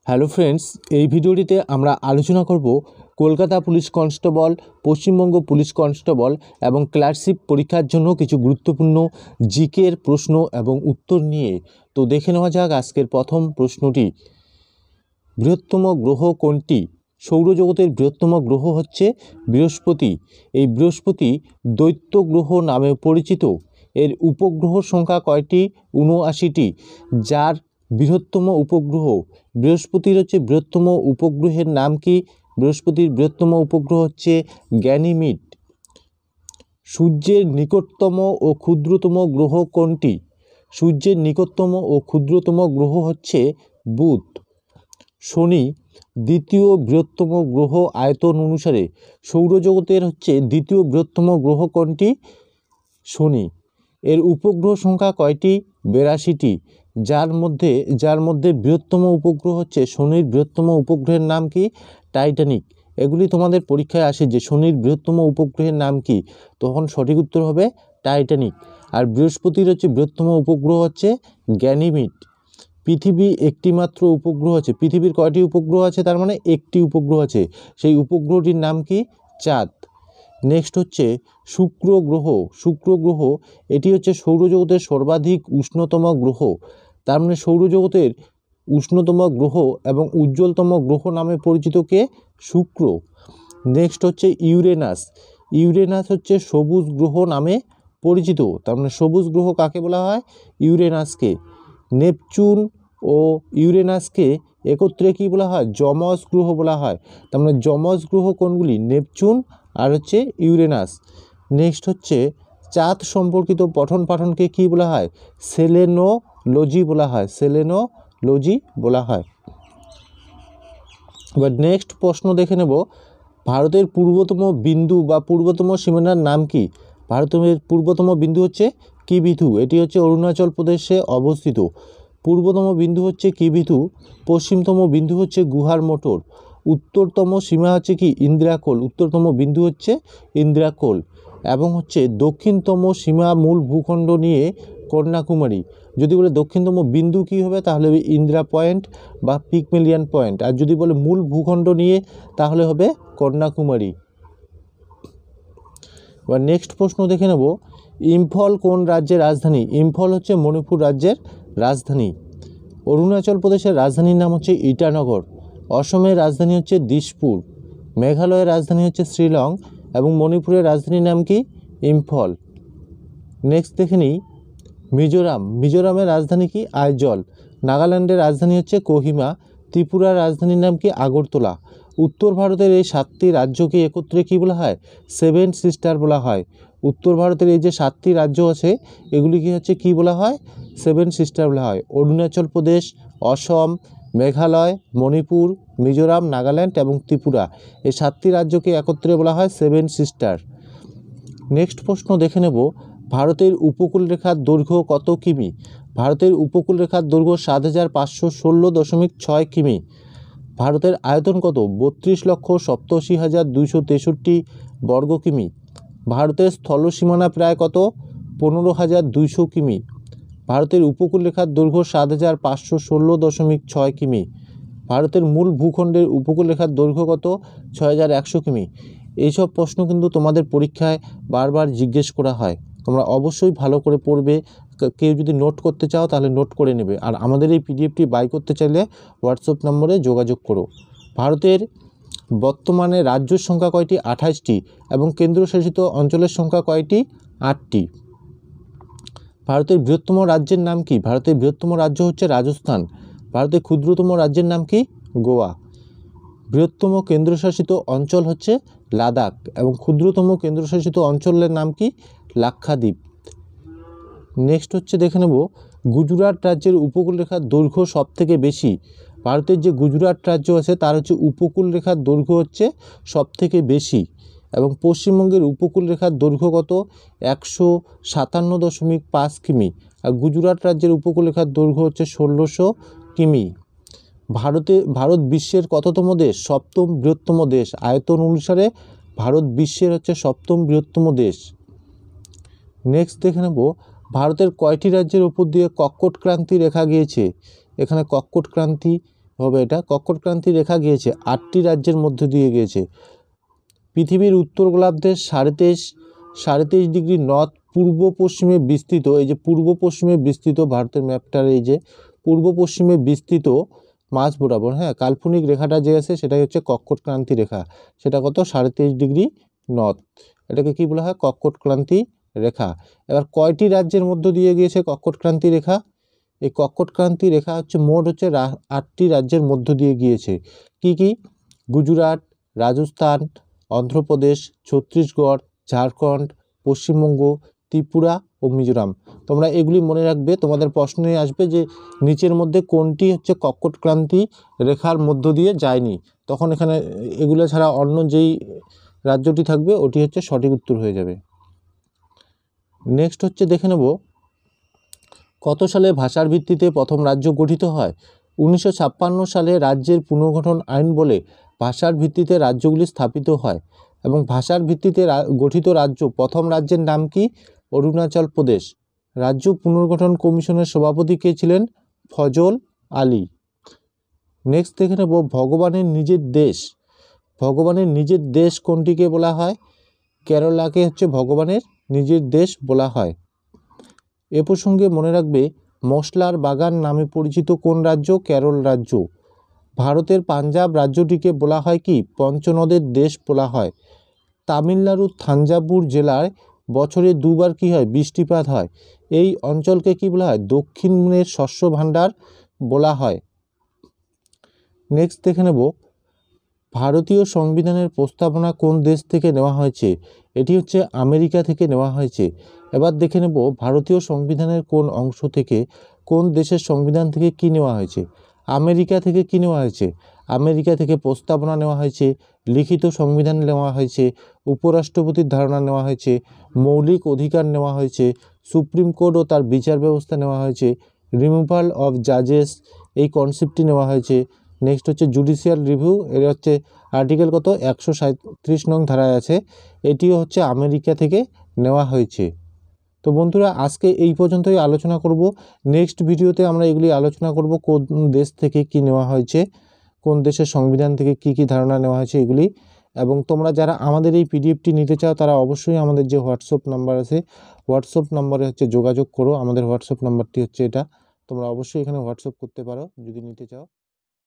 Hello friends, এই ভিডিওটিতে আমরা আলোচনা করব Kolkata police constable, Paschimbanga police constable এবং ক্লার্কশিপ পরীক্ষার জন্য কিছু গুরুত্বপূর্ণ জিকের প্রশ্ন এবং উত্তর নিয়ে। তো দেখে নেওয়া যাক আজকের প্রথম প্রশ্নটি। বৃহত্তম গ্রহ কোনটি? সৌরজগতের বৃহত্তম গ্রহ হচ্ছে বৃহস্পতি। এই বৃহস্পতি দৈত্য গ্রহ নামে পরিচিত। এর উপগ্রহ সংখ্যা কয়টি? ৭৯টি। যার বৃহত্তম উপগ্রহ বৃহস্পতির হচ্ছে বৃহত্তম উপগ্রহের নাম কি? বৃহস্পতির বৃহত্তম উপগ্রহ হচ্ছে গ্যানিমিড। সূর্যের নিকটতম ও ক্ষুদ্রতম গ্রহ কোনটি? সূর্যের নিকটতম ও ক্ষুদ্রতম গ্রহ হচ্ছে বুধ। শনি দ্বিতীয় বৃহত্তম গ্রহ আয়তন অনুসারে। সৌরজগতের হচ্ছে দ্বিতীয় বৃহত্তম গ্রহ কোনটি? শনি। এর উপগ্রহ সংখ্যা কয়টি? ৮২টি। যার মধ্যে বৃহত্তম উপগ্রহ হচ্ছে শনির বৃহত্তম উপগ্রহের নাম কি? টাইটানিক। এগুলি তোমাদের পরীক্ষায় আসে যে শনির বৃহত্তম উপগ্রহের নাম কি, তখন সঠিক উত্তর হবে টাইটানিক। আর বৃহস্পতির হচ্ছে বৃহত্তম উপগ্রহ হচ্ছে গ্যানিমিড। পৃথিবী একটি মাত্র উপগ্রহ আছে। পৃথিবীর কয়টি উপগ্রহ আছে? তার মানে একটি উপগ্রহ আছে। সেই উপগ্রহটির নাম কি? চাঁদ। নেক্সট হচ্ছে শুক্র গ্রহ। শুক্র গ্রহ এটি হচ্ছে সৌরজগতের সর্বাধিক উষ্ণতম গ্রহ। তার মানে সৌরজগতের উষ্ণতম গ্রহ এবং উজ্জ্বলতম গ্রহ নামে পরিচিত কে? শুক্র। নেক্সট হচ্ছে ইউরেনাস। ইউরেনাস হচ্ছে সবুজ গ্রহ নামে পরিচিত। তার মানে সবুজ গ্রহ কাকে বলা হয়? ইউরেনাসকে। নেপচুন ও ইউরেনাসকে একত্রে কি বলা হয়? যমজ গ্রহ বলা হয়। তার মানে যমজ গ্রহ কোনগুলি? নেপচুন আর হচ্ছে ইউরেনাস। নেক্সট হচ্ছে চাঁদ সম্পর্কিত পঠন পাঠনকে কি বলা হয়? সেলেনোলজি বলা হয়। সেলেনোলজি বলা হয়। এবার নেক্সট প্রশ্ন দেখে নেব। ভারতের পূর্বতম বিন্দু বা পূর্বতম সীমানার নাম কি? ভারতের পূর্বতম বিন্দু হচ্ছে কিবিথু। এটি হচ্ছে অরুণাচল প্রদেশে অবস্থিত। পূর্বতম বিন্দু হচ্ছে কিবিথু। পশ্চিমতম বিন্দু হচ্ছে গুহার মোটর। উত্তরতম সীমা হচ্ছে কি? ইন্দিরাকোল। উত্তরতম বিন্দু হচ্ছে ইন্দিরাকোল। এবং হচ্ছে দক্ষিণতম সীমা মূল ভূখণ্ড নিয়ে কন্যাকুমারী। যদি বলে দক্ষিণতম বিন্দু কি হবে, তাহলে হবে ইন্দিরা পয়েন্ট বা পিগমেলিয়ান পয়েন্ট। আর যদি বলে মূল ভূখণ্ড নিয়ে, তাহলে হবে কন্যাকুমারী। এবার নেক্সট প্রশ্ন দেখে নেব। ইম্ফল কোন রাজ্যের রাজধানী? ইম্ফল হচ্ছে মণিপুর রাজ্যের রাজধানী। অরুণাচল প্রদেশের রাজধানীর নাম হচ্ছে ইটানগর। অসমের রাজধানী হচ্ছে দিসপুর। মেঘালয়ের রাজধানী হচ্ছে শিলং এবং মণিপুরের রাজধানীর নাম কি? ইম্ফল। নেক্সট দেখে নিই মিজোরাম। মিজোরামের রাজধানী কি? আইজল। নাগাল্যান্ডের রাজধানী হচ্ছে কোহিমা। ত্রিপুরার রাজধানীর নাম কি? আগরতলা। উত্তর ভারতের এই 7টি রাজ্যকে একত্রে কি বলা হয়? 7 সিস্টার বলা হয়। উত্তর ভারতের এই যে 7টি রাজ্য আছে, এগুলিকে হচ্ছে কি বলা হয়? 7 সিস্টার বলা হয়। অরুণাচল প্রদেশ, অসম, মেঘালয়, মণিপুর, মিজোরাম, নাগাল্যান্ড এবং ত্রিপুরা, এই 7টি রাজ্যকে একত্রে বলা হয় 7 সিস্টার। নেক্সট প্রশ্ন দেখে নেব। ভারতের উপকূলরেখার দৈর্ঘ্য কত কিমি? ভারতের উপকূলরেখার দৈর্ঘ্য ৭,৫১৬.৬ কিমি। ভারতের আয়তন কত? ৩২,৮৭,২৬৩ বর্গ কিমি। ভারতের স্থলসীমানা প্রায় কত? ১৫,২০০ কিমি। ভারতের উপকূলরেখার দৈর্ঘ্য ৭,৫১৬.৬ কিমি। ভারতের মূল ভূখণ্ডের উপকূলরেখার দৈর্ঘ্য কত? ৬,১০০ কিমি। এইসব প্রশ্ন কিন্তু তোমাদের পরীক্ষায় বারবার জিজ্ঞেস করা হয়। তোমরা অবশ্যই ভালো করে পড়বে। কেউ যদি নোট করতে চাও তাহলে নোট করে নেবে। আর আমাদের এই পিডিএফটি বাই করতে চাইলে হোয়াটসঅ্যাপ নম্বরে যোগাযোগ করো। ভারতের বর্তমানে রাজ্যের সংখ্যা কয়টি? 28টি। এবং কেন্দ্রশাসিত অঞ্চলের সংখ্যা কয়টি? 8টি। ভারতের বৃহত্তম রাজ্যের নাম কি? ভারতের বৃহত্তম রাজ্য হচ্ছে রাজস্থান। ভারতের ক্ষুদ্রতম রাজ্যের নাম কি? গোয়া। বৃহত্তম কেন্দ্রশাসিত অঞ্চল হচ্ছে লাদাখ এবং ক্ষুদ্রতম কেন্দ্রশাসিত অঞ্চলের নাম কি? লাক্ষাদ্বীপ। নেক্সট হচ্ছে দেখে নেব। গুজরাট রাজ্যের উপকূলরেখার দৈর্ঘ্য সবথেকে বেশি। ভারতের যে গুজরাট রাজ্য আছে তার হচ্ছে উপকূলরেখার দৈর্ঘ্য হচ্ছে সবথেকে বেশি। এবং পশ্চিমবঙ্গের উপকূলরেখার দৈর্ঘ্য কত? ১৫৭.৫ কিমি। আর গুজরাট রাজ্যের উপকূলরেখার দৈর্ঘ্য হচ্ছে ১৬০০ কিমি। ভারত বিশ্বের কততম দেশ? 7ম বৃহত্তম দেশ। আয়তন অনুসারে ভারত বিশ্বের হচ্ছে 7ম বৃহত্তম দেশ। নেক্সট দেখে নেব। ভারতের কয়টি রাজ্যের উপর দিয়ে কর্কট ক্রান্তি রেখা গিয়েছে? এখানে কর্কট ক্রান্তি হবে এটা। কর্কট ক্রান্তি রেখা গিয়েছে 8টি রাজ্যের মধ্য দিয়ে গিয়েছে। পৃথিবীর উত্তর গোলার্ধে 23.5 ডিগ্রি নর্থ পূর্ব পশ্চিমে বিস্তৃত, এই যে পূর্ব পশ্চিমে বিস্তৃত ভারতের ম্যাপটার এই যে পূর্ব পশ্চিমে বিস্তৃত মাঝ বরাবর, হ্যাঁ, কাল্পনিক রেখাটা যে আছে সেটাই হচ্ছে কর্কট ক্রান্তি রেখা। সেটা কত? 23.5 ডিগ্রি নর্থ। এটাকে কি বলা হয়? কর্কট ক্রান্তি রেখা। এবার কয়টি রাজ্যের মধ্য দিয়ে গিয়েছে কর্কট ক্রান্তি রেখা? এই কর্কট ক্রান্তি রেখা হচ্ছে মোট হচ্ছে 8টি রাজ্যের মধ্য দিয়ে গিয়েছে। কি কি? গুজরাট, রাজস্থান, অন্ধ্রপ্রদেশ, ছত্তিশগড়, ঝাড়খণ্ড, পশ্চিমবঙ্গ, ত্রিপুরা ও মিজোরাম। তোমরা এগুলি মনে রাখবে, তোমাদের প্রশ্নে আসবে যে নিচের মধ্যে কোনটি হচ্ছে কর্কট ক্রান্তি রেখার মধ্য দিয়ে যায়নি, তখন এখানে এগুলো ছাড়া অন্য যেই রাজ্যটি থাকবে ওটি হচ্ছে সঠিক উত্তর হয়ে যাবে। নেক্সট হচ্ছে দেখে নেব, কত সালে ভাষার ভিত্তিতে প্রথম রাজ্য গঠিত হয়? 1956 সালে রাজ্যের পুনর্গঠন আইন বলে ভাষার ভিত্তিতে রাজ্যগুলি স্থাপিত হয় এবং ভাষার ভিত্তিতে গঠিত রাজ্য, প্রথম রাজ্যের নাম কি? অরুণাচল প্রদেশ। রাজ্য পুনর্গঠন কমিশনের সভাপতি কে ছিলেন? ফজল আলী। নেক্সট দেখে নেব, ভগবানের নিজের দেশ, ভগবানের নিজের দেশ কোনটিকে বলা হয়? কেরালাকে হচ্ছে ভগবানের নিজের দেশ বলা হয়। এ প্রসঙ্গে মনে রাখবে, মশলার বাগান নামে পরিচিত কোন রাজ্য? কেরল রাজ্য। ভারতের পাঞ্জাব রাজ্যটিকে বলা হয় কি? পঞ্চনদের দেশ বলা হয়। তামিলনাড়ুর থাঞ্জাভুর জেলায় বছরে 2বার কি হয়? বৃষ্টিপাত হয়। এই অঞ্চলকে কি বলা হয়? দক্ষিণের শস্য ভাণ্ডার বলা হয়। নেক্সট দেখে নেব, ভারতীয় সংবিধানের প্রস্তাবনা কোন দেশ থেকে নেওয়া হয়েছে? এটি হচ্ছে আমেরিকা থেকে নেওয়া হয়েছে। এবার দেখে নেব, ভারতীয় সংবিধানের কোন অংশ থেকে, কোন দেশের সংবিধান থেকে কি নেওয়া হয়েছে? আমেরিকা থেকে কি নেওয়া হয়েছে? আমেরিকা থেকে প্রস্তাবনা নেওয়া হয়েছে, লিখিত সংবিধান নেওয়া হয়েছে, উপরাষ্ট্রপতির ধারণা নেওয়া হয়েছে, মৌলিক অধিকার নেওয়া হয়েছে, সুপ্রিম কোর্ট ও তার বিচার ব্যবস্থা নেওয়া হয়েছে, রিমুভাল অফ জাজেস এই কনসেপ্টটি নেওয়া হয়েছে। নেক্সট হচ্ছে জুডিশিয়াল রিভিউ, এর হচ্ছে আর্টিকেল কত? 137 নং ধারায় আছে, এটিও হচ্ছে আমেরিকা থেকে নেওয়া হয়েছে। তো বন্ধুরা, আজকে এই পর্যন্তই আলোচনা করব। নেক্সট ভিডিওতে আমরা এগুলি আলোচনা করব, কোন দেশ থেকে কি নেওয়া হয়েছে, কোন দেশের সংবিধান থেকে কি কি ধারণা নেওয়া হয়েছে এগুলি। এবং তোমরা যারা আমাদের এই পিডিএফটি নিতে চাও তারা অবশ্যই আমাদের যে হোয়াটসঅ্যাপ নাম্বার আছে, হোয়াটসঅ্যাপ নাম্বারে হচ্ছে যোগাযোগ করো। আমাদের হোয়াটসঅ্যাপ নাম্বারটি হচ্ছে এটা, তোমরা অবশ্যই এখানে হোয়াটসঅ্যাপ করতে পারো যদি নিতে চাও।